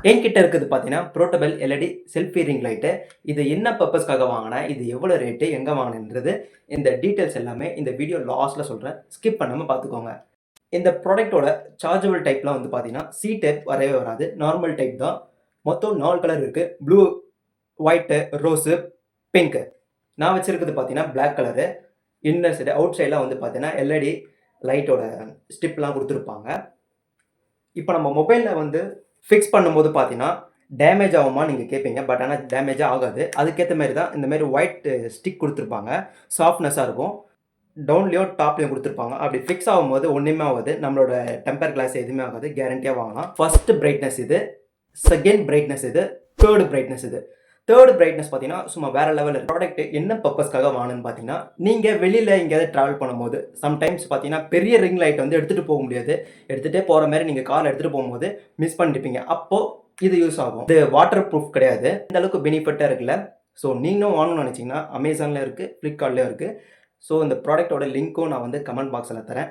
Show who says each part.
Speaker 1: என்கிட்ட இருக்குது பார்த்தீங்கன்னா, portable LED selfie ring light. இது என்ன பர்ப்பஸ்க்காக வாங்குனேன், இது எவ்வளோ ரேட்டு, எங்க வாங்குனேன்றது இந்த டீட்டெயில்ஸ் எல்லாமே இந்த வீடியோ லாஸ்ட்ல சொல்றேன். ஸ்கிப் பண்ணாம பார்த்துக்கோங்க. இந்த ப்ராடக்ட்டோட சார்ஜபிள் டைப்லாம் வந்து பார்த்தீங்கன்னா, சி டைப் வரவே வராது. நார்மல் டைப் தான். மொத்தம் 4 கலர் இருக்கு. Blue, white, rose, pink. நான் வச்சிருக்கிறது பார்த்தீங்கன்னா, black colour. Inner side, out சைட்லாம் வந்து பார்த்தீங்கன்னா, எல்இடி லைட்டோட ஸ்ட்ரிப்லாம் குடுத்துருப்பாங்க. இப்ப நம்ம மொபைல்ல வந்து ஃபிக்ஸ் பண்ணும்போது பார்த்தீங்கன்னா, டேமேஜ் ஆகுமான்னு நீங்க கேட்பீங்க. பட் ஆனா டேமேஜே ஆகாது. அதுக்கேத்த மாரி தான் இந்த மாரி ஒயிட் ஸ்டிக் குடுத்துருப்பாங்க. சாஃப்ட்னஸா இருக்கும். டவுன்லயும், டாப்லயும் குடுத்துருப்பாங்க. அப்படி ஃபிக்ஸ் ஆகும்போது ஒண்ணுமே ஆகாது. நம்மளோட டெம்பர் கிளாஸ் எதுவுமே ஆகாது. கேரண்டியா வாங்கலாம். ஃபர்ஸ்ட் பிரைட்னஸ் இது. செகண்ட் பிரைட்னஸ் இது. தேர்ட் பிரைட்னஸ் இது. தேர்ட் பிரைட்னஸ் பார்த்தீங்கன்னா, சும்மா வேற லெவல் இருக்கு. ப்ராடக்ட் என்ன பர்ப்பஸ்க்காக வாங்குனேன்னு பார்த்தீங்கன்னா, நீங்க வெளியில எங்கேயாவது டிராவல் பண்ணும்போது, சம்டைம்ஸ் பார்த்தீங்கன்னா, பெரிய ரிங் லைட் வந்து எடுத்துட்டு போக முடியாது. எடுத்துட்டே போற மாரி நீங்க கார்ல எடுத்துட்டு போகும்போது மிஸ் பண்ணிருப்பீங்க. அப்போ இது யூஸ் ஆகும். இது வாட்டர் ப்ரூஃப் கிடையாது. இந்த அளவுக்கு பெனிஃபிட்டா இருக்குல்ல. ஸோ நீங்களும் வாங்கணும்னு நினைச்சீங்கன்னா, Amazonல இருக்கு, Flipkartலயும் இருக்கு. ஸோ இந்த ப்ராடக்ட்டோட லிங்க்கும் நான் வந்து கமெண்ட் பாக்ஸ்ல தரேன்.